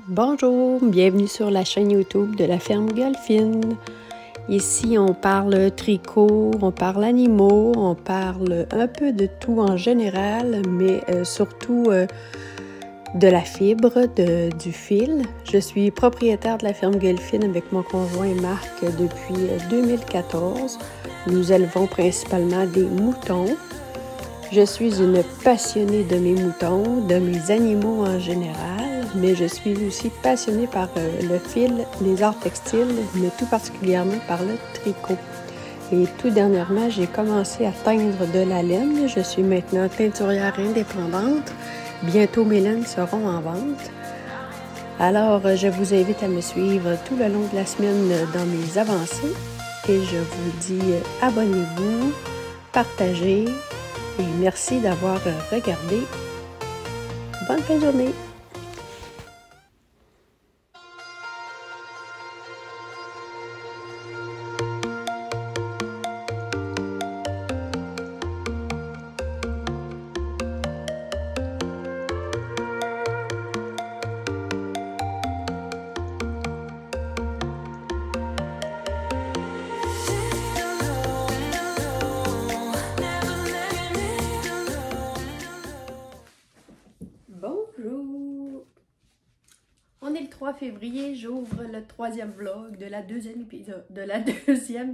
Bonjour, bienvenue sur la chaîne YouTube de la ferme Golfine. Ici, on parle tricot, on parle animaux, on parle un peu de tout en général, mais surtout de la fibre, du fil. Je suis propriétaire de la ferme Golfine avec mon conjoint Marc depuis 2014. Nous élevons principalement des moutons. Je suis une passionnée de mes moutons, de mes animaux en général, mais je suis aussi passionnée par le fil, les arts textiles, mais tout particulièrement par le tricot. Et tout dernièrement, j'ai commencé à teindre de la laine. Je suis maintenant teinturière indépendante. Bientôt, mes laines seront en vente. Alors, je vous invite à me suivre tout le long de la semaine dans mes avancées. Et je vous dis abonnez-vous, partagez. Et merci d'avoir regardé. Bonne fin de journée! Bonjour! On est le 3 février, j'ouvre le troisième vlog de la deuxième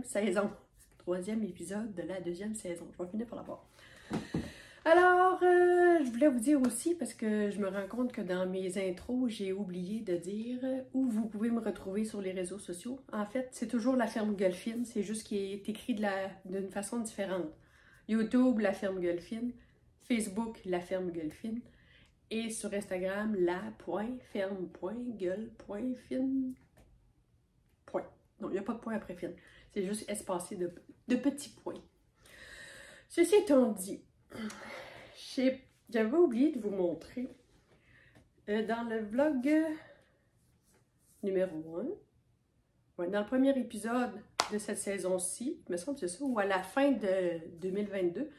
saison. Troisième épisode de la deuxième saison. Je vais finir par la voir. Alors, je voulais vous dire aussi, parce que je me rends compte que dans mes intros, j'ai oublié de dire où vous pouvez me retrouver sur les réseaux sociaux. En fait, c'est toujours la ferme Golfine, c'est juste qu'il est écrit d'une façon différente. YouTube, la ferme Golfine. Facebook, la ferme Golfine. Et sur Instagram, la.ferme.gueule.fine. Point. Non, il n'y a pas de point après fine. C'est juste espacé de petits points. Ceci étant dit, j'avais oublié de vous montrer dans le vlog numéro 1, ouais, dans le premier épisode de cette saison-ci, il me semble que c'est ça, ou à la fin de 2022,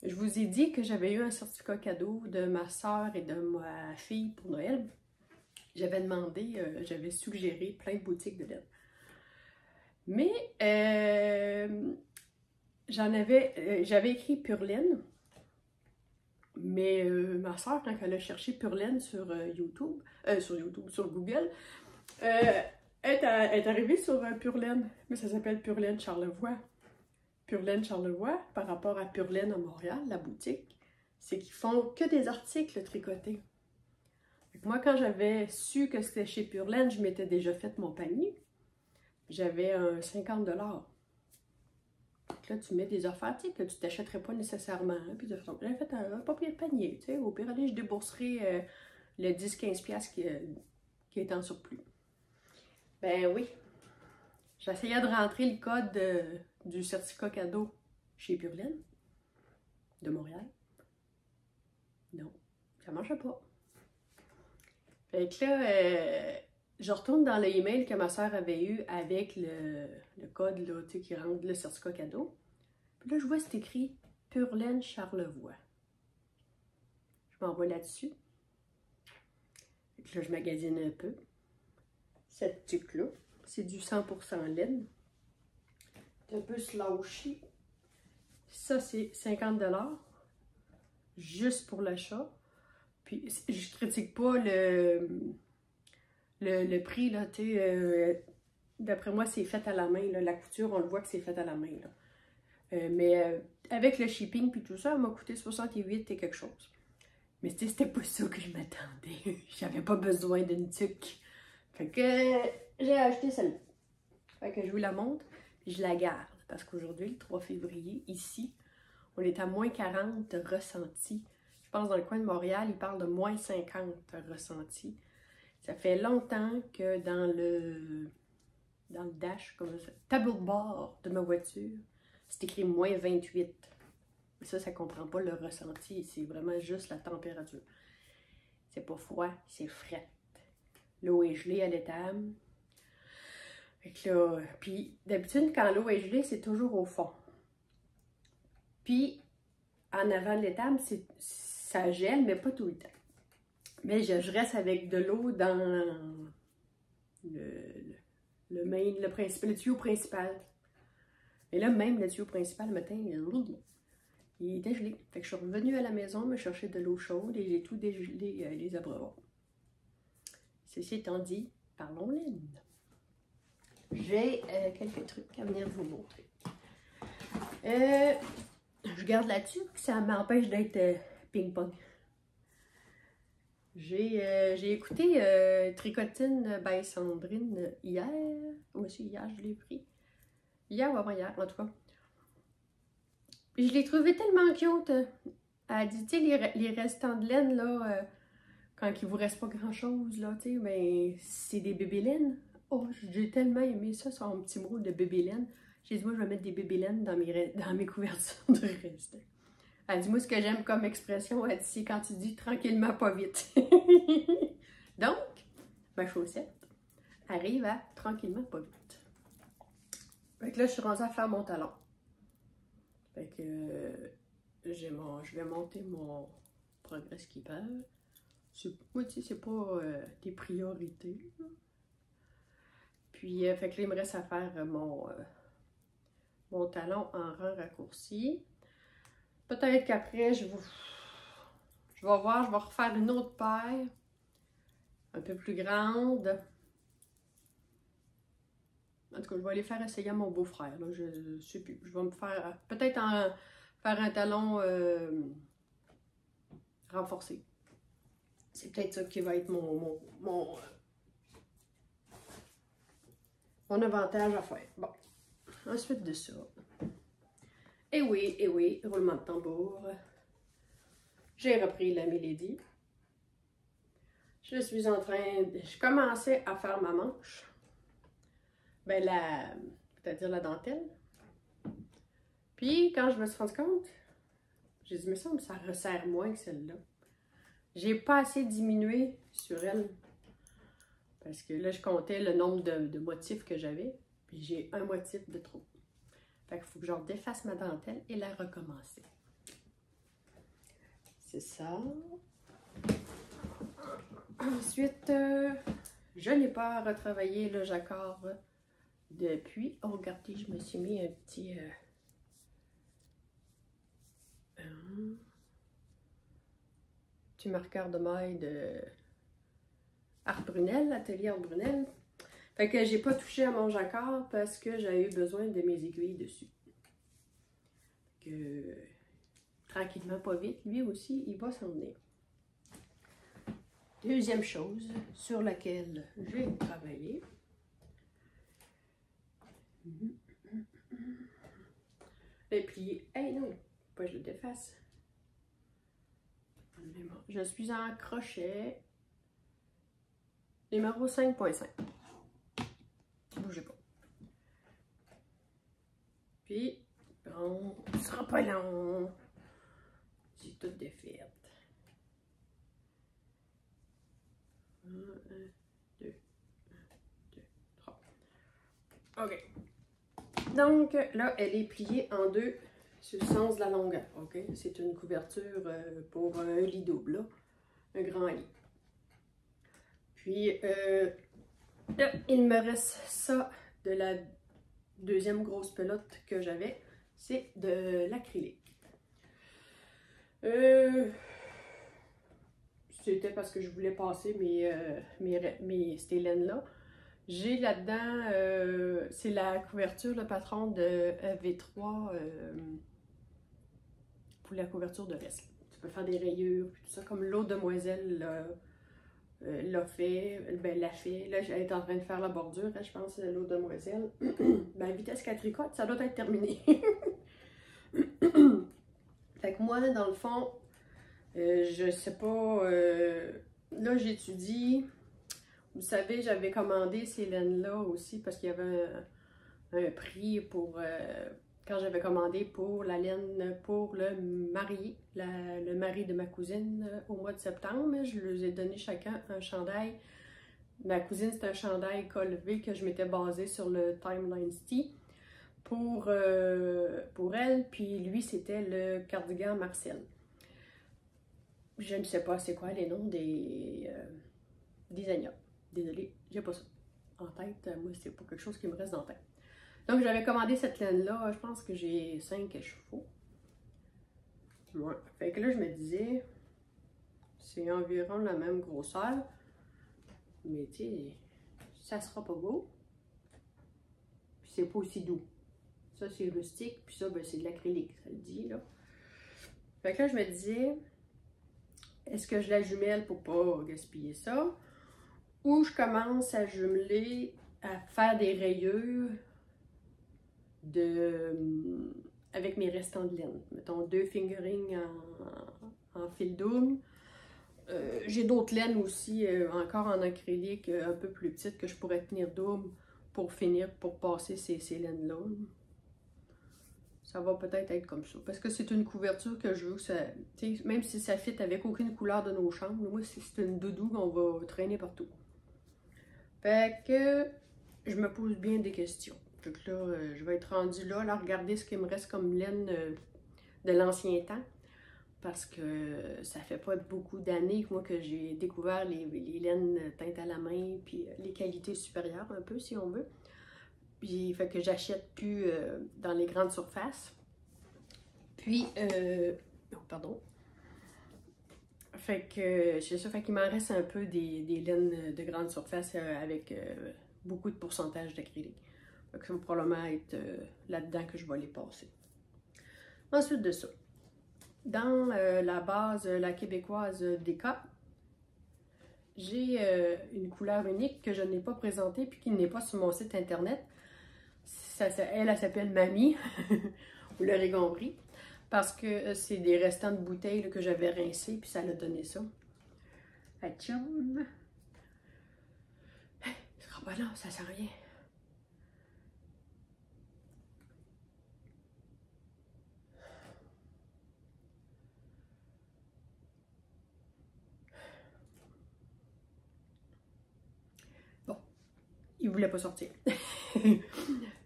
je vous ai dit que j'avais eu un certificat cadeau de ma soeur et de ma fille pour Noël. J'avais demandé, j'avais suggéré plein de boutiques de laine. Mais j'avais écrit Pure Laine, mais ma soeur, quand elle a cherché Pure Laine sur Google, elle est arrivée sur Pure Laine, mais ça s'appelle Pure Laine Charlevoix. Pure Laine Charlevoix, par rapport à Pure Laine à Montréal, la boutique, c'est qu'ils font que des articles tricotés. Moi, quand j'avais su que c'était chez Pure Laine, je m'étais déjà fait mon panier. J'avais un 50 $. Là, tu mets des affaires, tu sais, que tu t'achèterais pas nécessairement. Hein, puis j'avais fait un pas pire panier, tu sais. Au pire, allez, je débourserai le 10-15$ qui est en surplus. Ben oui. J'essayais de rentrer le code du certificat cadeau chez Pure Laine de Montréal. Non, ça marche pas. Fait que là, je retourne dans l'email que ma soeur avait eu avec le code là, qui rentre le certificat cadeau. Puis là, je vois c'est écrit Pure Laine Charlevoix. Je m'envoie là-dessus. Là, je magasine un peu. Cette tuque-là, c'est du 100% laine. C'est un peu slouchy. Ça, c'est 50 $, juste pour l'achat. Puis, je critique pas le prix, là, tu sais. D'après moi, c'est fait à la main, là. La couture, on le voit que c'est fait à la main, là. Mais avec le shipping puis tout ça, elle m'a coûté 68 et quelque chose. Mais tu sais, c'était pas ça que je m'attendais. J'avais pas besoin d'une tuque. Fait que j'ai acheté celle-là. Fait que je vous la montre, puis je la garde. Parce qu'aujourd'hui, le 3 février, ici, on est à moins 40 ressentis. Je pense dans le coin de Montréal, ils parlent de moins 50 ressentis. Ça fait longtemps que dans le dash, comme ça, tableau de bord de ma voiture, c'est écrit moins 28. Mais ça ne comprend pas le ressenti. C'est vraiment juste la température. C'est pas froid, c'est frais. L'eau est gelée à l'étable. Puis d'habitude, quand l'eau est gelée, c'est toujours au fond. Puis en avant de l'étable, ça gèle, mais pas tout le temps. Mais je reste avec de l'eau dans le principal, le tuyau principal. Et là, même le tuyau principal, le matin, il était gelé. Fait que je suis revenue à la maison me chercher de l'eau chaude et j'ai tout dégelé les abreuvoirs. Ceci étant dit, parlons laine. J'ai quelques trucs à venir vous montrer. Je garde là-dessus que ça m'empêche d'être ping-pong. J'ai écouté Tricotine by Sandrine hier. Aussi, hier, je l'ai pris. Hier ou avant-hier, en tout cas. Je l'ai trouvé tellement cute. Elle dit, tu sais, les restants de laine, là, quand il vous reste pas grand-chose, là, tu sais, mais c'est des bébés laines. Oh, j'ai tellement aimé ça, son petit mot de bébé laine. J'ai dit, moi, je vais mettre des bébés laines dans mes couvertures de reste. Elle dit, moi, ce que j'aime comme expression, elle dit, c'est quand tu dis tranquillement, pas vite. Donc, ma chaussette arrive à tranquillement, pas vite. Fait que là, je suis rendue à faire mon talon. Fait que je vais monter mon Progress Keeper. Moi, tu sais, c'est pas des priorités. Puis, fait que là, il me reste à faire mon talon en rang raccourci. Peut-être qu'après, je vais voir, je vais refaire une autre paire, un peu plus grande. En tout cas, je vais aller faire essayer à mon beau-frère. Je sais plus. Je vais me faire, peut-être faire un talon renforcé. C'est peut-être ça qui va être mon avantage à faire. Bon, ensuite de ça. Et oui, roulement de tambour. J'ai repris la mélodie. Je suis en train de... Je commençais à faire ma manche. Ben, c'est-à-dire la dentelle. Puis, quand je me suis rendu compte, j'ai dit, mais ça resserre moins que celle-là. J'ai pas assez diminué sur elle. Parce que là, je comptais le nombre de motifs que j'avais. Puis, j'ai un motif de trop. Fait qu'il faut que je défasse ma dentelle et la recommencer. C'est ça. Ensuite, je n'ai pas retravaillé le jacquard depuis. Oh, regardez, je me suis mis un petit... petit marqueur de maille de Art Brunel, Atelier Art Brunel. Fait que j'ai pas touché à mon jacquard parce que j'avais eu besoin de mes aiguilles dessus. Que tranquillement, pas vite, lui aussi, il va s'en venir. Deuxième chose sur laquelle j'ai travaillé. Et puis, hey non, pas je le défasse. Je suis en crochet numéro 5.5. Bougez pas. Puis, bon, ce sera pas long. J'ai tout défait. 1, 2, 3. OK. Donc, là, elle est pliée en deux sur le sens de la longueur. OK? C'est une couverture pour un lit double, là. Un grand lit. Puis, là, il me reste ça de la deuxième grosse pelote que j'avais. C'est de l'acrylique. C'était parce que je voulais passer ces laines-là. J'ai là-dedans, c'est la couverture, le patron de V3 pour la couverture de reste. Tu peux faire des rayures, tout ça, comme l'autre demoiselle l'a fait, ben l'a fait. Là, elle est en train de faire la bordure, hein, je pense, l'autre demoiselle. Ben, vitesse qu'elle tricote, ça doit être terminé. Fait que moi, dans le fond, je sais pas, là, j'étudie. Vous savez, j'avais commandé ces laines-là aussi parce qu'il y avait un prix pour... quand j'avais commandé pour la laine pour le marié, le mari de ma cousine au mois de septembre. Je leur ai donné chacun un chandail. Ma cousine, c'était un chandail col V que je m'étais basé sur le Timeline Tee pour elle. Puis lui, c'était le cardigan Marcel. je ne sais pas c'est quoi les noms des agneaux. Désolée, j'ai pas ça en tête. Moi, c'est pas quelque chose qui me reste en tête. Donc, j'avais commandé cette laine-là. Je pense que j'ai 5 chevaux. Ouais. Fait que là, je me disais, c'est environ la même grosseur. Mais tu sais, ça sera pas beau. Puis c'est pas aussi doux. Ça, c'est rustique. Puis ça, ben, c'est de l'acrylique, ça le dit, là. Fait que là, je me disais, est-ce que je la jumelle pour pas gaspiller ça? Ou je commence à jumeler, à faire des rayures avec mes restants de laine. Mettons 2 fingerings en fil double. J'ai d'autres laines aussi, encore en acrylique, un peu plus petites que je pourrais tenir double pour finir, pour passer ces laines-là. Ça va peut-être être comme ça. Parce que c'est une couverture que je veux que ça... Même si ça fit avec aucune couleur de nos chambres, moi, c'est une doudou qu'on va traîner partout. Fait que je me pose bien des questions. Fait que là, je vais être rendue là, regarder ce qu'il me reste comme laine de l'ancien temps. Parce que ça fait pas beaucoup d'années moi que j'ai découvert les laines teintes à la main, puis les qualités supérieures un peu si on veut. Puis fait que j'achète plus dans les grandes surfaces. Puis, oh, pardon. Fait que c'est ça, fait qu'il m'en reste un peu des laines de grande surface avec beaucoup de pourcentage d'acrylique. Fait que ça va probablement être là-dedans que je vais les passer. Ensuite de ça, dans la base, la québécoise DK, j'ai une couleur unique que je n'ai pas présentée puis qui n'est pas sur mon site internet. Elle s'appelle Mamie, vous l'aurez compris, parce que c'est des restants de bouteilles là, que j'avais rincés puis ça l'a donné ça. Atchoum! Ce sera pas long, ça sert à rien. Il voulait pas sortir.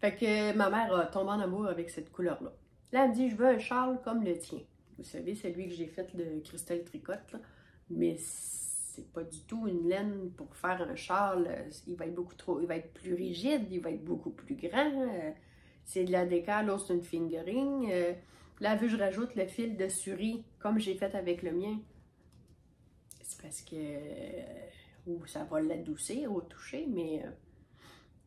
Fait que ma mère a tombé en amour avec cette couleur-là. Là, elle me dit, je veux un châle comme le tien. Vous savez, celui que j'ai fait de Christelle Tricotte, là. Mais c'est pas du tout une laine pour faire un châle. Il va être beaucoup trop, il va être plus rigide, il va être beaucoup plus grand. C'est de la décale, l'autre c'est une fingering. Là, vu que je rajoute le fil de souris, comme j'ai fait avec le mien, c'est parce que ça va l'adoucir au toucher, mais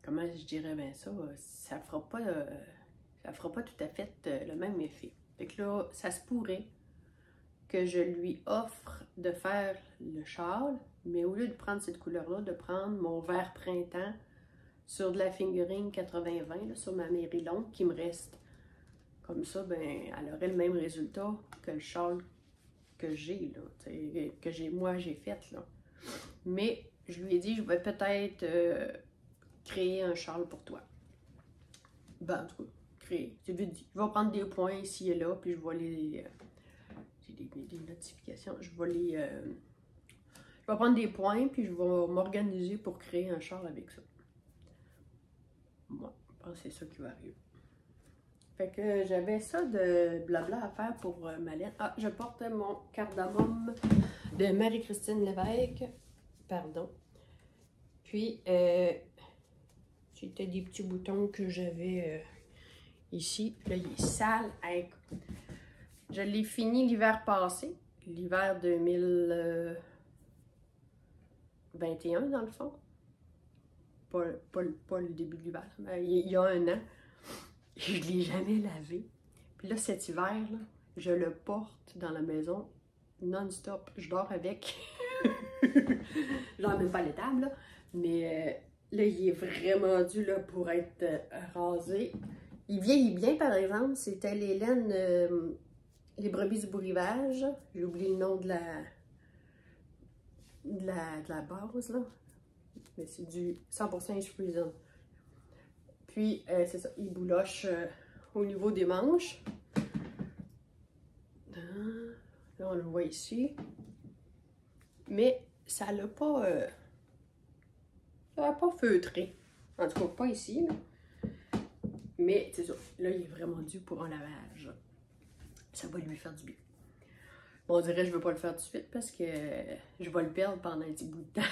comment je dirais bien ça, ça fera pas tout à fait le même effet. Fait que là, ça se pourrait que je lui offre de faire le châle, mais au lieu de prendre cette couleur-là, de prendre mon vert printemps sur de la fingering 80-20, sur ma mairie longue qui me reste. Comme ça, ben, elle aurait le même résultat que le châle que j'ai, là, que moi j'ai fait, là. Mais je lui ai dit, je vais peut-être créer un châle pour toi. Ben, en tout cas, créer. Je vais prendre des points ici et là, puis je vais les... j'ai des notifications. Je vais prendre des points, puis je vais m'organiser pour créer un châle avec ça. Moi, je pense que c'est ça qui va arriver. Fait que j'avais ça de blabla à faire pour ma laine. Ah, je porte mon cardamome de Marie-Christine Lévesque. Pardon. Puis, c'était des petits boutons que j'avais ici. Là, il est sale. Je l'ai fini l'hiver passé. L'hiver 2021, dans le fond. Pas le début de l'hiver, mais il y a un an. Je ne l'ai jamais lavé. Puis là, cet hiver, là, je le porte dans la maison non-stop. Je dors avec. Je dors même pas à l'étable, là. Mais là, il est vraiment dû là, pour être rasé. Il vieillit bien, par exemple. C'était les laines, les brebis du beau rivage. J'ai oublié le nom de la base, là. Mais c'est du 100% H-Prison. Puis, c'est ça, il bouloche au niveau des manches. Là, on le voit ici. Mais ça l'a pas... ça n'a pas feutré. En tout cas, pas ici, là. Mais, c'est ça. Là, il est vraiment dû pour un lavage. Ça va lui faire du bien. Bon, on dirait que je ne veux pas le faire tout de suite parce que je vais le perdre pendant un petit bout de temps,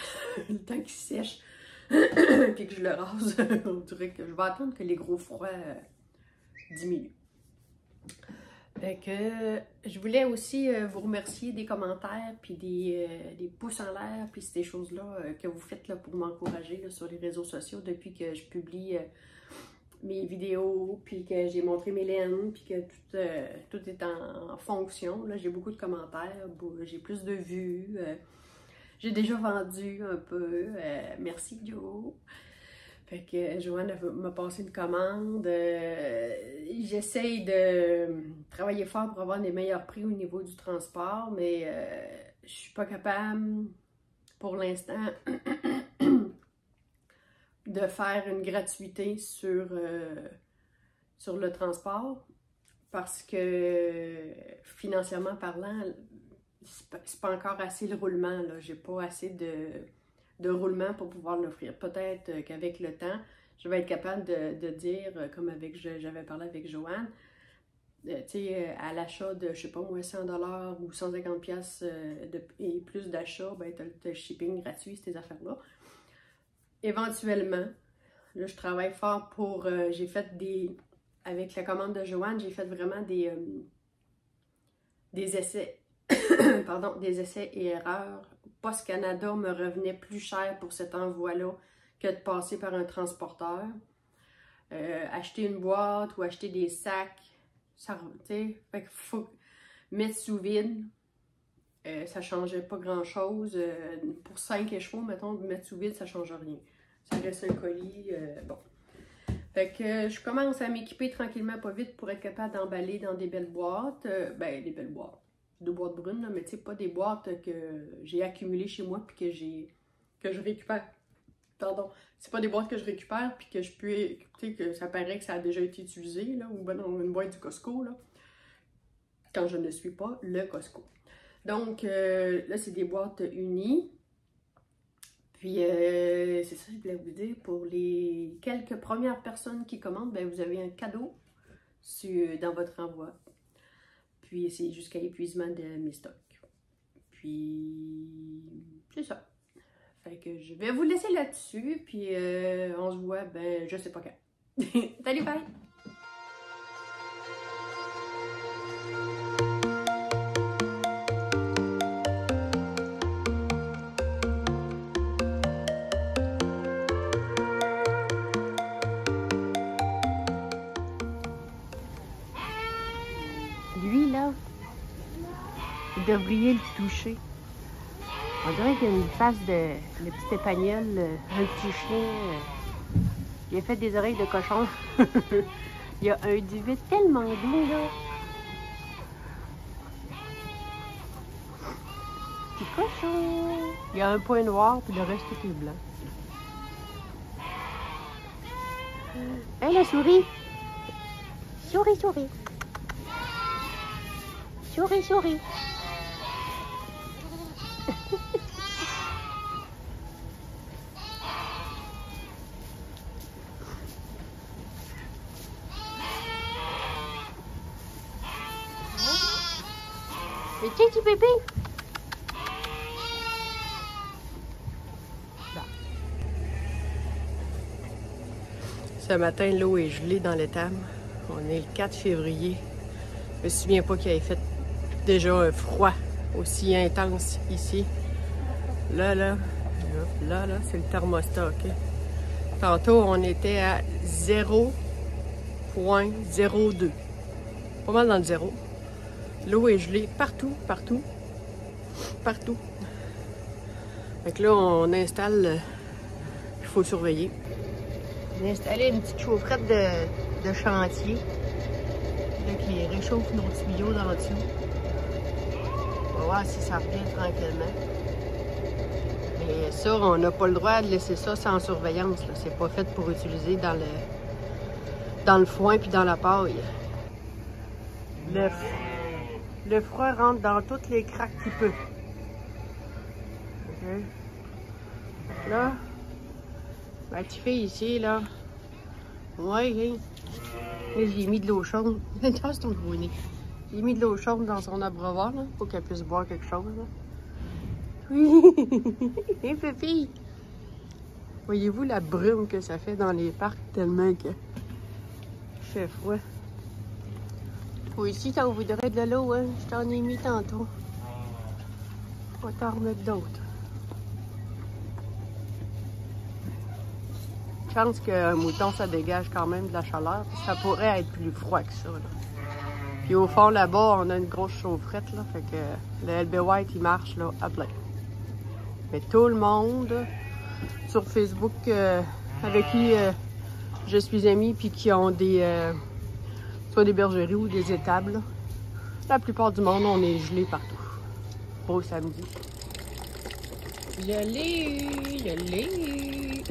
le temps qu'il sèche, puis que je le rase. On dirait que je vais attendre que les gros froids diminuent. Fait que je voulais aussi vous remercier des commentaires, puis des pouces en l'air, puis ces choses-là que vous faites là, pour m'encourager sur les réseaux sociaux depuis que je publie mes vidéos, puis que j'ai montré mes laines, puis que tout est en fonction. Là, j'ai beaucoup de commentaires, j'ai plus de vues, j'ai déjà vendu un peu. Merci Joe! Fait que Joanne m'a passé une commande. J'essaye de travailler fort pour avoir des meilleurs prix au niveau du transport, mais je suis pas capable pour l'instant de faire une gratuité sur le transport parce que financièrement parlant, c'est pas encore assez le roulement. J'ai pas assez de roulement pour pouvoir l'offrir. Peut-être qu'avec le temps, je vais être capable de dire, comme j'avais parlé avec Joanne, tu sais, à l'achat de, je sais pas moi, 100$ ou 150$ et plus d'achat, ben tu as le shipping gratuit, ces affaires-là. Éventuellement, là, je travaille fort pour, j'ai fait avec la commande de Joanne, j'ai fait vraiment des essais, pardon, des essais et erreurs. Post Canada me revenait plus cher pour cet envoi-là que de passer par un transporteur. Acheter une boîte ou acheter des sacs, ça, tu sais, fait qu'il faut mettre sous vide. Ça changeait pas grand-chose. Pour 5 échevaux, mettons, mettre sous vide, ça change rien. Ça reste un colis, bon. Fait que je commence à m'équiper tranquillement, pas vite, pour être capable d'emballer dans des belles boîtes. Ben, des belles boîtes. 2 boîtes brunes, là, mais tu sais, pas des boîtes que j'ai accumulées chez moi puis que je récupère. Pardon. C'est pas des boîtes que je récupère puis que je peux, tu sais, que ça paraît que ça a déjà été utilisé, là, ou ben dans une boîte du Costco, là. Quand je ne suis pas le Costco. Donc, là, c'est des boîtes unies. Puis, c'est ça que je voulais vous dire. Pour les quelques premières personnes qui commandent, ben, vous avez un cadeau dans votre envoi. Puis, c'est jusqu'à épuisement de mes stocks. Puis, c'est ça. Fait que je vais vous laisser là-dessus. Puis, on se voit, ben, je sais pas quand. Salut, bye! Lui, là, vous devriez le toucher. On dirait qu'il a une face de petit épagnol, un petit chien. Il a fait des oreilles de cochon. Il a un duvet tellement doux, là. Petit cochon. Il a un point noir, puis le reste, tout est blanc. Hé, la souris! Souris, souris! Souris, souris! Le petit bébé! Bon. Ce matin, l'eau est gelée dans l'étable. On est le 4 février. Je me souviens pas qu'il avait fait déjà un froid aussi intense ici. Là, c'est le thermostat, OK? Tantôt, on était à 0.02. Pas mal dans le zéro. L'eau est gelée partout, partout, partout. Fait que là, on installe, il faut surveiller. On a installé une petite chaufferette de chantier là, qui réchauffe nos tuyaux dans le dessous. On va voir si ça revient tranquillement. Mais ça, on n'a pas le droit de laisser ça sans surveillance. C'est pas fait pour utiliser dans le foin puis dans la paille. Le froid rentre dans toutes les craques qu'il peut. Okay. Là, ma petite fille ici, là. Ouais, hein. Là, j'ai mis de l'eau chaude. Tasse ton gros nez. Il a mis de l'eau chaude dans son abreuvoir, là, pour qu'elle puisse boire quelque chose. Là. Oui! Hé, Pépi! Voyez-vous la brume que ça fait dans les parcs tellement que il fait froid. Oui, si t'en voudrais de l'eau, hein, je t'en ai mis tantôt. On va t'en remettre d'autres. Je pense qu'un mouton, ça dégage quand même de la chaleur. Ça pourrait être plus froid que ça. Là. Puis au fond, là-bas, on a une grosse chaufferette. Là, fait que le LB White, il marche là, à plein. Mais tout le monde sur Facebook avec qui je suis amie puis qui ont des soit des bergeries ou des étables, là. La plupart du monde, on est gelé partout. Beau samedi. Je l'ai eu, je l'ai eu.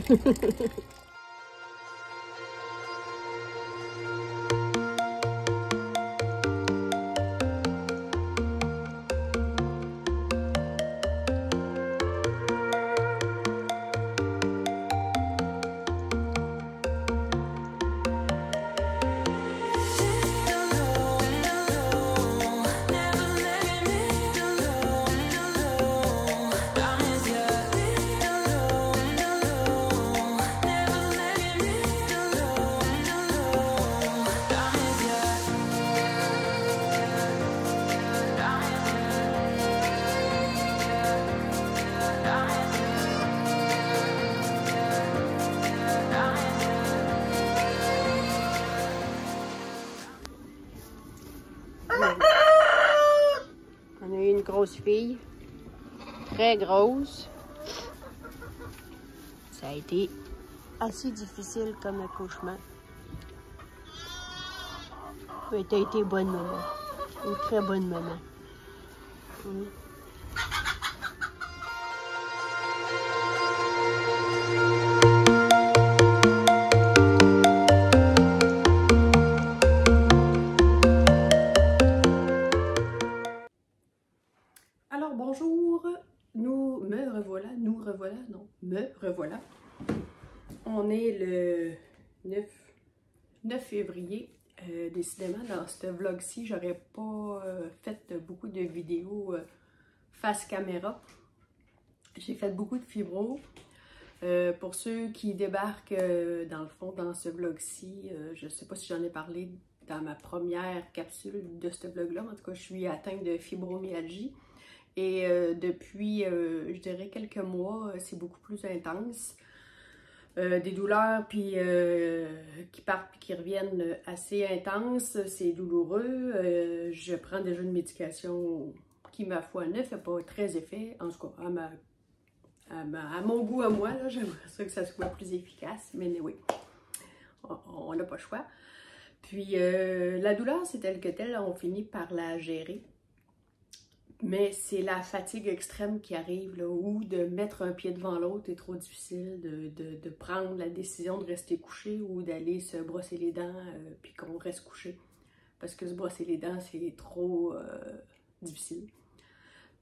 On a eu une grosse fille, très grosse. Ça a été assez difficile comme accouchement. Mais t'as été bonne maman, une très bonne maman. Alors bonjour, me revoilà. On est le 9 février. Décidément, dans ce vlog-ci, j'aurais pas fait beaucoup de vidéos face caméra. J'ai fait beaucoup de fibro. Pour ceux qui débarquent dans le fond dans ce vlog-ci, je ne sais pas si j'en ai parlé dans ma première capsule de ce vlog-là. En tout cas, je suis atteinte de fibromyalgie. Et depuis, je dirais quelques mois, c'est beaucoup plus intense. Des douleurs puis qui partent puis qui reviennent assez intenses, c'est douloureux. Je prends déjà une médication qui, ma foi, ne fait pas très effet. En tout cas, à mon goût à moi, j'aimerais ça que ça soit plus efficace, mais oui, on n'a pas le choix. Puis la douleur, c'est tel que tel, on finit par la gérer. Mais c'est la fatigue extrême qui arrive, là, où de mettre un pied devant l'autre est trop difficile, de prendre la décision de rester couché ou d'aller se brosser les dents puis qu'on reste couché. Parce que se brosser les dents, c'est trop difficile.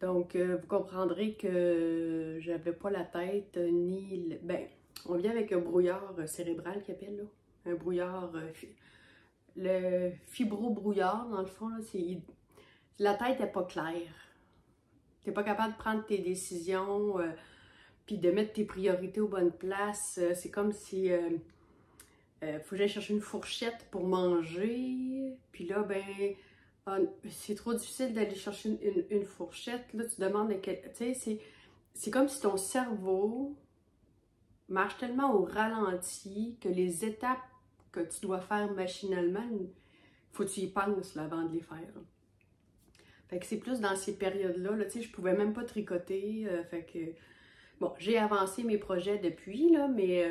Donc, vous comprendrez que j'avais pas la tête ni... Ben, on vient avec un brouillard cérébral qu'ils appellent, là. Un brouillard... le fibro-brouillard, dans le fond, là, c'est... La tête n'est pas claire. Tu n'es pas capable de prendre tes décisions, puis de mettre tes priorités aux bonnes places. C'est comme si faut que j'aille chercher une fourchette pour manger. Puis là, ben, c'est trop difficile d'aller chercher une fourchette. Là, tu demandes, tu sais, c'est comme si ton cerveau marche tellement au ralenti que les étapes que tu dois faire machinalement, il faut que tu y penses là, avant de les faire. Fait que c'est plus dans ces périodes-là, tu sais, je pouvais même pas tricoter, fait que, bon, j'ai avancé mes projets depuis, là, mais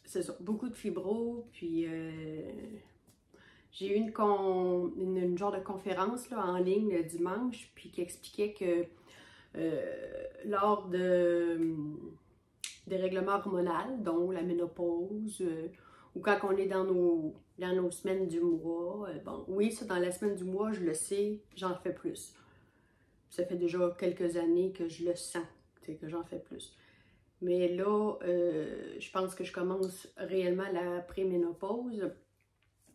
c'est ça, beaucoup de fibro, puis j'ai eu une genre de conférence, là, en ligne le dimanche, puis qui expliquait que lors des règlements hormonaux, dont la ménopause, ou quand on est dans nos semaines du mois, bon, oui, ça, dans la semaine du mois, je le sais, j'en fais plus. Ça fait déjà quelques années que je le sens, que j'en fais plus. Mais là, je pense que je commence réellement la préménopause,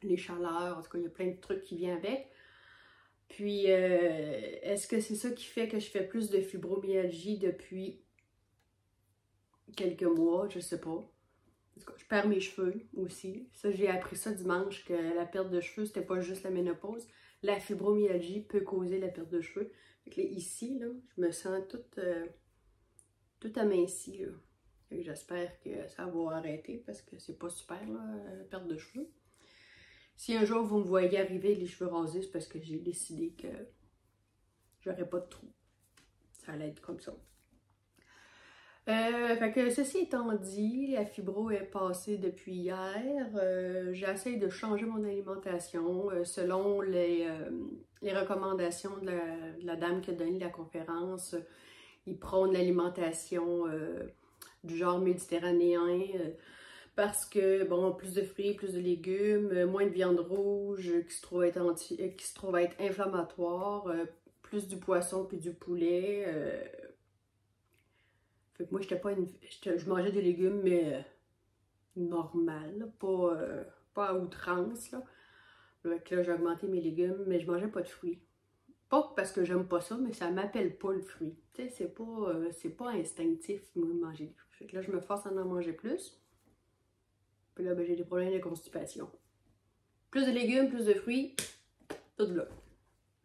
les chaleurs, en tout cas, il y a plein de trucs qui viennent avec. Puis, est-ce que c'est ça qui fait que je fais plus de fibromyalgie depuis quelques mois? Je sais pas. En tout cas, je perds mes cheveux aussi. Ça, j'ai appris ça dimanche, que la perte de cheveux, c'était pas juste la ménopause. La fibromyalgie peut causer la perte de cheveux. Fait que là, ici, là, je me sens toute amincie, là. J'espère que ça va arrêter parce que c'est pas super, là, la perte de cheveux. Si un jour vous me voyez arriver les cheveux rasés, c'est parce que j'ai décidé que j'aurais pas de trou. Ça allait être comme ça. Fait que ceci étant dit, la fibro est passée depuis hier. J'essaie de changer mon alimentation selon les recommandations de la dame qui a donné la conférence. Ils prônent l'alimentation du genre méditerranéen parce que, bon, plus de fruits, plus de légumes, moins de viande rouge qui se trouve être inflammatoire, plus du poisson puis du poulet. Fait que moi, je mangeais des légumes, mais normal, là, pas à outrance, là. Fait que là, j'ai augmenté mes légumes, mais je mangeais pas de fruits. Pas parce que j'aime pas ça, mais ça m'appelle pas le fruit. Tu sais, c'est pas instinctif, moi, de manger des fruits. Fait que là, je me force à en manger plus. Puis là, ben, j'ai des problèmes de constipation. Plus de légumes, plus de fruits, tout là.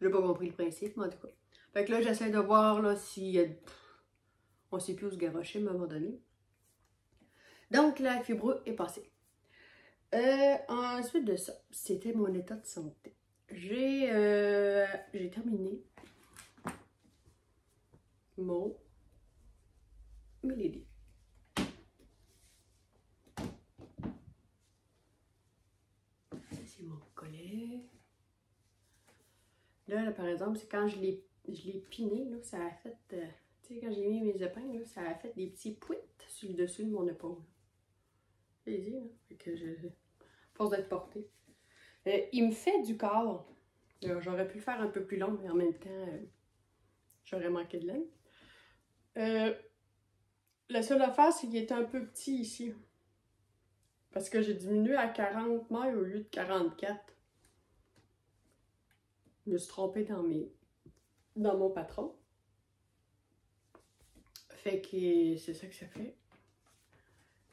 J'ai pas compris le principe, mais en tout cas. Fait que là, j'essaie de voir, là, si on sait plus où se garrocher, à un moment donné. Donc, la fibro est passée. Ensuite de ça, c'était mon état de santé. J'ai terminé mon Milady. Ça, c'est mon collet. Là, par exemple, c'est quand je l'ai piné, là, ça a fait... tu sais, quand j'ai mis mes épingles, là, ça a fait des petits pouits sur le dessus de mon épaule. C'est dit, hein? Fait que force d'être portée. Il me fait du corps. J'aurais pu le faire un peu plus long, mais en même temps, j'aurais manqué de laine. La seule affaire, c'est qu'il est un peu petit ici. Parce que j'ai diminué à 40 mailles au lieu de 44. Je me suis trompée dans mon patron. Fait que c'est ça que ça fait.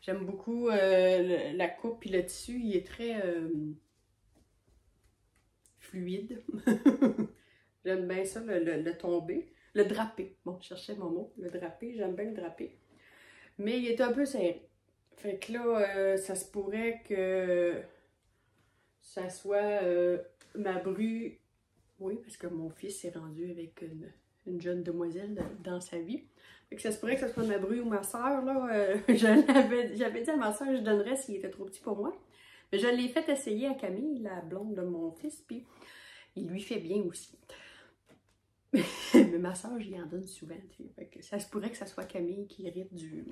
J'aime beaucoup la coupe puis le tissu, il est très fluide. J'aime bien ça, le tombé. Le drapé. Bon, je cherchais mon mot. Le drapé, j'aime bien le drapé. Mais il est un peu serré. Fait que là, ça se pourrait que ça soit ma bru. Oui, parce que mon fils s'est rendu avec une jeune demoiselle dans sa vie. Fait que ça se pourrait que ce soit ma bru ou ma soeur, là. J'avais dit à ma soeur que je donnerais s'il était trop petit pour moi. Mais je l'ai fait essayer à Camille, la blonde de mon fils, puis il lui fait bien aussi. Mais ma soeur, j'y en donne souvent. Fait que ça se pourrait que ça soit Camille qui hérite du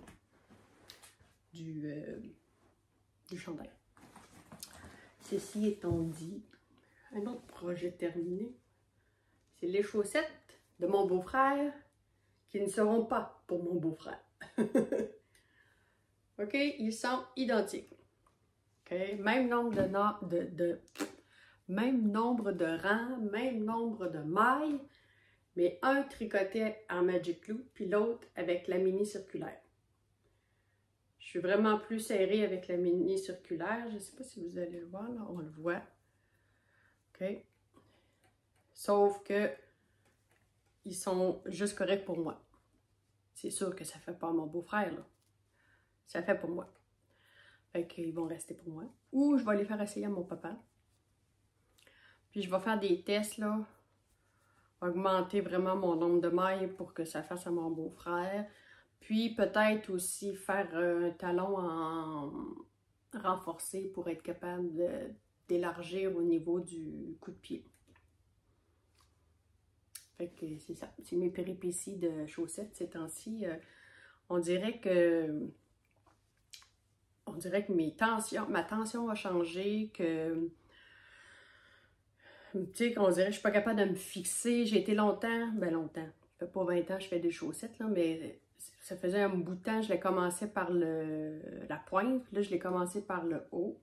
chandail. Ceci étant dit, un autre projet terminé, c'est les chaussettes de mon beau-frère qui ne seront pas pour mon beau-frère. OK? Ils sont identiques. OK? Même nombre même nombre de rangs, même nombre de mailles, mais un tricoté en Magic Glue, puis l'autre avec la mini circulaire. Je suis vraiment plus serrée avec la mini circulaire. Je ne sais pas si vous allez le voir, là, on le voit. OK? Sauf que ils sont juste corrects pour moi. C'est sûr que ça fait pas mon beau-frère, là. Ça fait pour moi. Fait qu'ils vont rester pour moi. Ou je vais les faire essayer à mon papa. Puis je vais faire des tests, là. Augmenter vraiment mon nombre de mailles pour que ça fasse à mon beau-frère. Puis peut-être aussi faire un talon en renforcé pour être capable d'élargir au niveau du coup de pied. Fait que c'est ça. C'est mes péripéties de chaussettes ces temps-ci. On dirait que ma tension a changé, que tu sais, qu'on dirait que je suis pas capable de me fixer. J'ai été longtemps, ça fait pas 20 ans que je fais des chaussettes, là, mais ça faisait un bout de temps, je l'ai commencé par la pointe, là je l'ai commencé par le haut.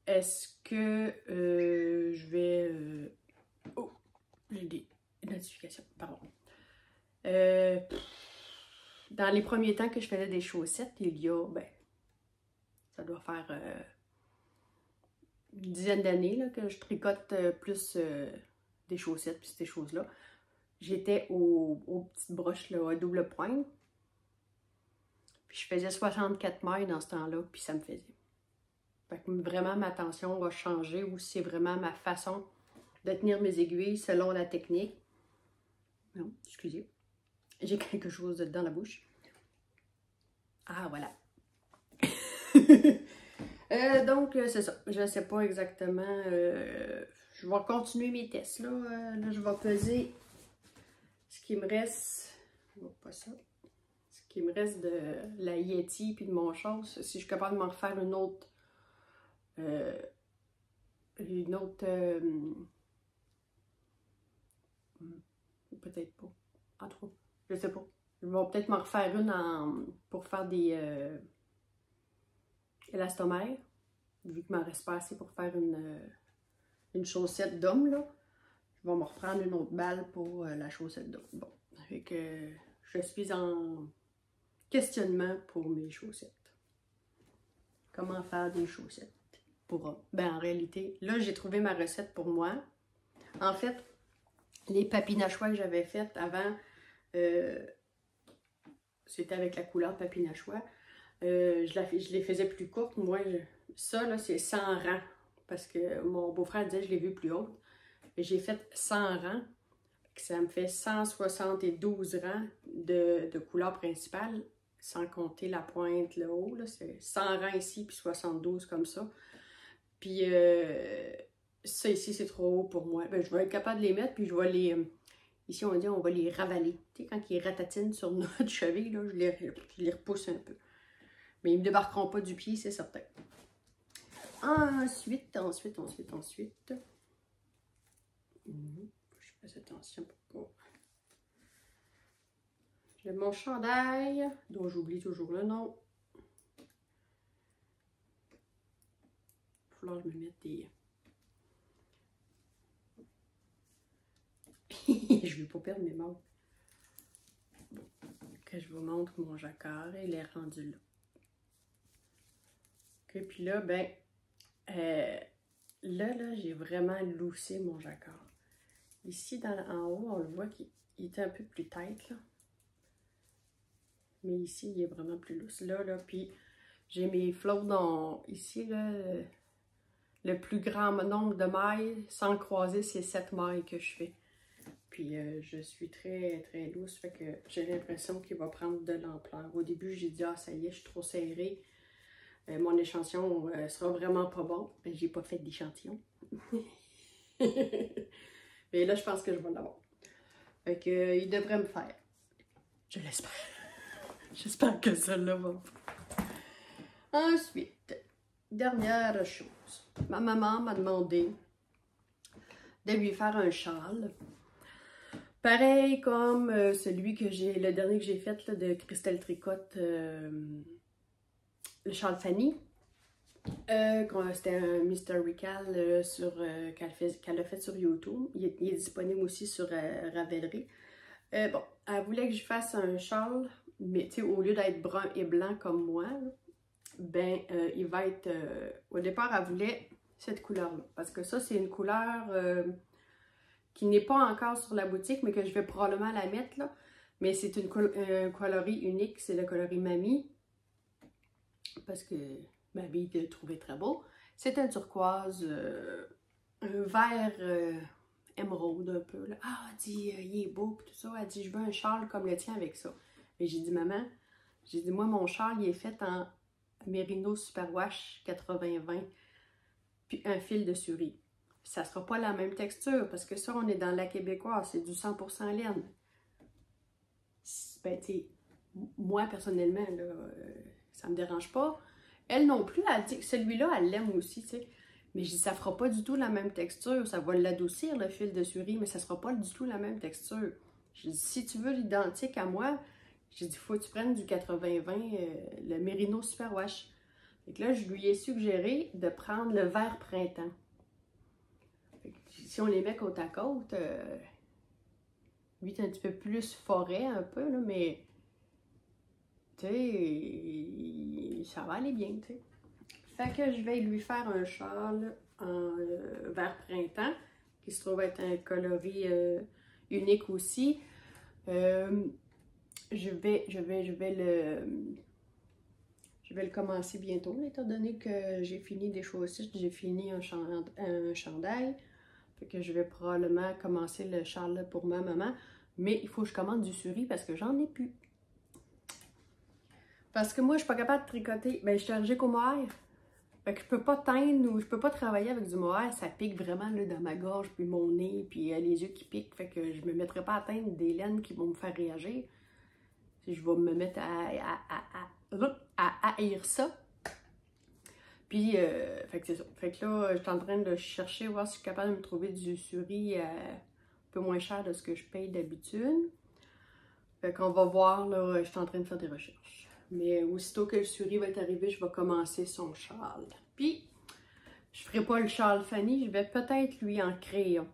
est-ce que je vais... Oh, j'ai des notifications, pardon. Dans les premiers temps que je faisais des chaussettes, il y a, ben, ça doit faire une dizaine d'années là, que je tricote plus des chaussettes puis ces choses-là. J'étais aux petites broches là, à double pointe. Puis je faisais 64 mailles dans ce temps-là, puis ça me faisait. Fait que vraiment, ma tension va changer ou c'est vraiment ma façon de tenir mes aiguilles selon la technique. Non, excusez. J'ai quelque chose dans la bouche. Ah, voilà. Donc, c'est ça. Je ne sais pas exactement. Je vais continuer mes tests. Là, je vais peser ce qui me reste. Non, pas ça. Ce qui me reste de la Yeti puis de mon chose. Si je suis capable de m'en refaire une autre. Peut-être pas. En tout cas, je sais pas. Je vais peut-être m'en refaire une pour faire des élastomères. Vu qu'il m'en reste pas assez pour faire une chaussette d'homme, là. Je vais me reprendre une autre balle pour la chaussette d'homme. Bon, fait que je suis en questionnement pour mes chaussettes. Comment faire des chaussettes pour hommes? Ben, en réalité, là, j'ai trouvé ma recette pour moi. En fait, les papinachois que j'avais faites avant, c'était avec la couleur papinachois. Je les faisais plus courtes. Moi, ça, là, c'est 100 rangs. Parce que mon beau-frère disait que je l'ai vu plus haute. J'ai fait 100 rangs. Ça me fait 172 rangs de couleur principale, sans compter la pointe là haut. C'est 100 rangs ici, puis 72 comme ça. Puis ça ici, c'est trop haut pour moi. Ben, je vais être capable de les mettre, puis je vais les... ici, on dit on va les ravaler. Tu sais, quand ils ratatinent sur notre cheville, là, je les repousse un peu. Mais ils ne me débarqueront pas du pied, c'est certain. Ensuite. Je fais attention pour pas. J'ai mon chandail, dont j'oublie toujours le nom. Il va falloir que je me mette des... Je ne vais pas perdre mes mots. Bon, que je vous montre mon jacquard, il est rendu là. Ok, puis là, ben, là, j'ai vraiment loussé mon jacquard. Ici, en haut, on le voit qu'il est un peu plus tête, là. Mais ici, il est vraiment plus lousse. Là, puis j'ai mes flots ici, là, le plus grand nombre de mailles, sans croiser, c'est 7 mailles que je fais. Puis je suis très, très lousse, fait que j'ai l'impression qu'il va prendre de l'ampleur. Au début, j'ai dit, ah, ça y est, je suis trop serrée. Mon échantillon sera vraiment pas bon. Ben, j'ai pas fait d'échantillon. Mais là, je pense que je vais l'avoir. Fait que, il devrait me faire. Je l'espère. J'espère que celle-là va. Ensuite, dernière chose. Ma maman m'a demandé de lui faire un châle. Pareil comme celui que j'ai, le dernier que j'ai fait là, de Christelle Tricotte, le châle Fanny. C'était un Mystery Cal qu'elle a fait sur YouTube. Il est disponible aussi sur Ravelry. Bon, elle voulait que je fasse un châle, mais tu sais, au lieu d'être brun et blanc comme moi, là, ben, il va être... au départ, elle voulait cette couleur-là. Parce que ça, c'est une couleur qui n'est pas encore sur la boutique, mais que je vais probablement la mettre, là. Mais c'est un coloris unique, c'est le coloris Mamie. Parce que Mamie le trouvait très beau. C'est un turquoise, un vert émeraude un peu. Là. Ah, elle dit, il est beau, puis tout ça. Elle dit, je veux un châle comme le tien avec ça. Et j'ai dit, maman, j'ai dit, moi, mon châle, il est fait en Merino Superwash 80-20, puis un fil de souris. Ça sera pas la même texture, parce que ça, on est dans la québécoise, c'est du 100% laine. Ben, tu sais, moi, personnellement, là, ça me dérange pas. Elle non plus, elle dit que celui-là, elle l'aime aussi, tu sais. Mais je dis, ça fera pas du tout la même texture. Ça va l'adoucir, le fil de souris, mais ça sera pas du tout la même texture. Je dis, si tu veux l'identique à moi, j'ai dit, faut que tu prennes du 80-20, le Merino Superwash. Fait que là, je lui ai suggéré de prendre le vert printemps. Fait que si on les met côte à côte, lui, c'est un petit peu plus forêt, un peu, là, mais tu sais, ça va aller bien, tu sais. Fait que je vais lui faire un châle en vert printemps, qui se trouve être un coloris unique aussi. Je vais le commencer bientôt, étant donné que j'ai fini des chaussures, j'ai fini un chandail. Fait que je vais probablement commencer le châle pour ma maman. Mais il faut que je commande du suri parce que j'en ai plus. Parce que moi, je suis pas capable de tricoter. Ben, je suis allergique au mohair. Fait que je peux pas teindre ou je peux pas travailler avec du mohair. Ça pique vraiment là, dans ma gorge, puis mon nez, puis les yeux qui piquent. Fait que je me mettrai pas à teindre des laines qui vont me faire réagir. Je vais me mettre à haïr ça. Puis, fait que c'est ça. Fait que là, je suis en train de chercher, voir si je suis capable de me trouver du suri un peu moins cher de ce que je paye d'habitude. Fait qu'on va voir, là, je suis en train de faire des recherches. Mais aussitôt que le suri va être arrivé, je vais commencer son châle. Puis, je ferai pas le châle Fanny, je vais peut-être lui en créer un.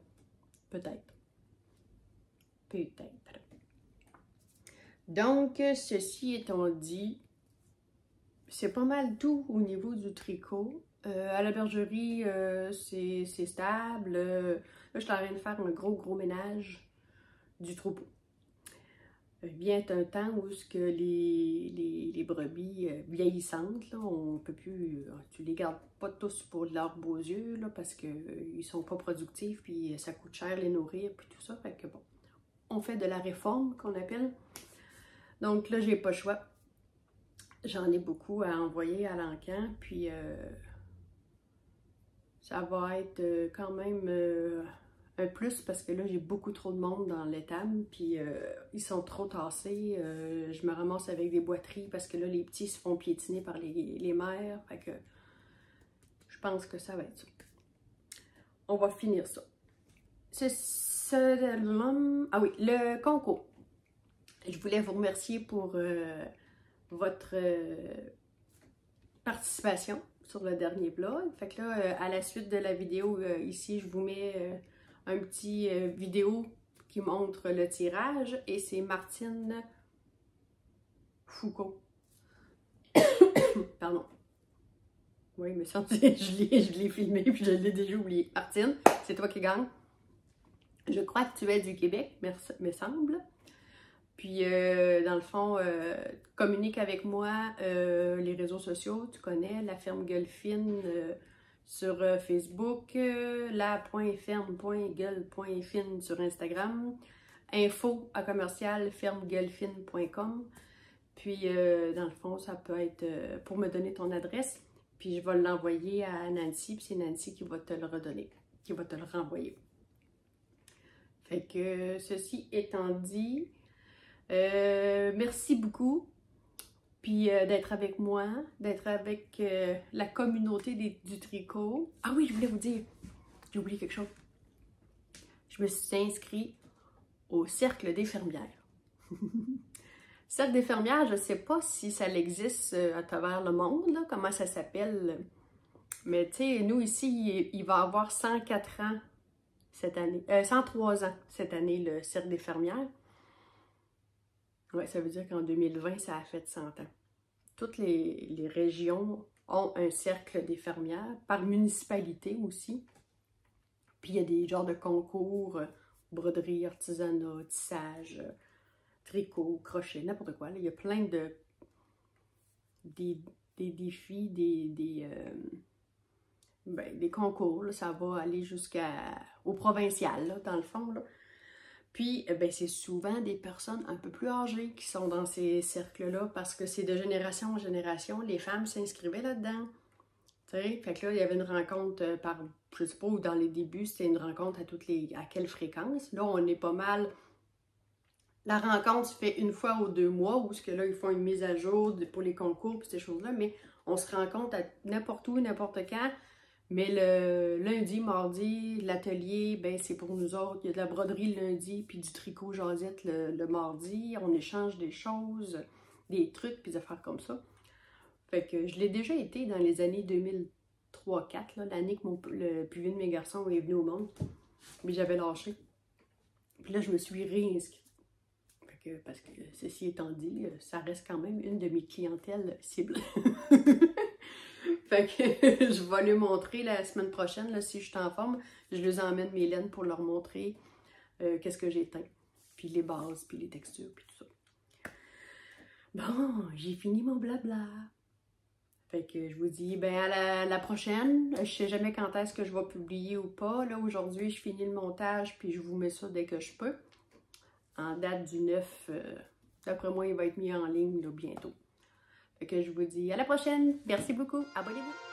Peut-être. Peut-être. Donc, ceci étant dit, c'est pas mal tout au niveau du tricot. À la bergerie, c'est stable. Là, je suis en train de faire un gros ménage du troupeau. Vient un temps où que les brebis vieillissantes, là, on peut plus, tu les gardes pas tous pour leurs beaux yeux, là, parce qu'ils sont pas productifs, puis ça coûte cher les nourrir, puis tout ça. Fait que bon, on fait de la réforme qu'on appelle. Donc là, j'ai pas le choix. J'en ai beaucoup à envoyer à l'encan, puis ça va être quand même un plus parce que là, j'ai beaucoup trop de monde dans l'étable, puis ils sont trop tassés. Je me ramasse avec des boiteries parce que là, les petits se font piétiner par les mères. Fait que je pense que ça va être ça. On va finir ça. Ah oui, le concours. Je voulais vous remercier pour votre participation sur le dernier vlog. Fait que là, à la suite de la vidéo, ici, je vous mets un petit vidéo qui montre le tirage. Et c'est Martine Foucault. Pardon. Oui, il me semble que je l'ai filmé puis je l'ai déjà oublié. Martine, c'est toi qui gagne. Je crois que tu es du Québec, me semble. Puis, dans le fond, communique avec moi les réseaux sociaux, tu connais, la ferme Gueulfine sur Facebook, la.ferme.gueule.fine sur Instagram, info@fermegueulfine.com. Puis, dans le fond, ça peut être pour me donner ton adresse, puis je vais l'envoyer à Nancy, puis c'est Nancy qui va te le redonner, qui va te le renvoyer. Fait que, ceci étant dit, merci beaucoup, puis d'être avec moi, d'être avec la communauté du tricot. Ah oui, je voulais vous dire, j'ai oublié quelque chose. Je me suis inscrite au Cercle des fermières. Cercle des fermières, je ne sais pas si ça existe à travers le monde, là, comment ça s'appelle. Mais tu sais, nous ici, il va avoir 104 ans cette année, 103 ans cette année, le Cercle des fermières. Ouais, ça veut dire qu'en 2020, ça a fait 100 ans. Toutes les régions ont un cercle des fermières, par municipalité aussi. Puis il y a des genres de concours, broderie, artisanat, tissage, tricot, crochet, n'importe quoi. Là, il y a plein de des défis, des concours. Là, ça va aller jusqu'au provincial, là, dans le fond. Là. Puis, ben, c'est souvent des personnes un peu plus âgées qui sont dans ces cercles-là parce que c'est de génération en génération. Les femmes s'inscrivaient là-dedans. Tu sais, fait que là, il y avait une rencontre par, je sais pas, où dans les débuts, c'était une rencontre à quelle fréquence. Là, on est pas mal. La rencontre se fait une fois ou 2 mois, où là, ils font une mise à jour pour les concours et ces choses-là, mais on se rencontre à n'importe où, n'importe quand. Mais le lundi, mardi, l'atelier, ben c'est pour nous autres. Il y a de la broderie le lundi, puis du tricot jasette le mardi. On échange des choses, des trucs, puis des affaires comme ça. Fait que je l'ai déjà été dans les années 2003-4, l'année que le plus vieux de mes garçons est venu au monde. Mais j'avais lâché. Puis là, je me suis réinscrite. Parce que, ceci étant dit, ça reste quand même une de mes clientèles cibles. Fait que je vais lui montrer la semaine prochaine, là, si je suis en forme. Je les emmène mes laines pour leur montrer qu'est-ce que j'ai teint. Puis les bases, puis les textures, puis tout ça. Bon, j'ai fini mon blabla. Fait que je vous dis, ben à la prochaine. Je sais jamais quand est-ce que je vais publier ou pas. Là, aujourd'hui, je finis le montage, puis je vous mets ça dès que je peux. En date du 9, d'après moi, il va être mis en ligne là, bientôt. Fait que je vous dis à la prochaine. Merci beaucoup. Abonnez-vous.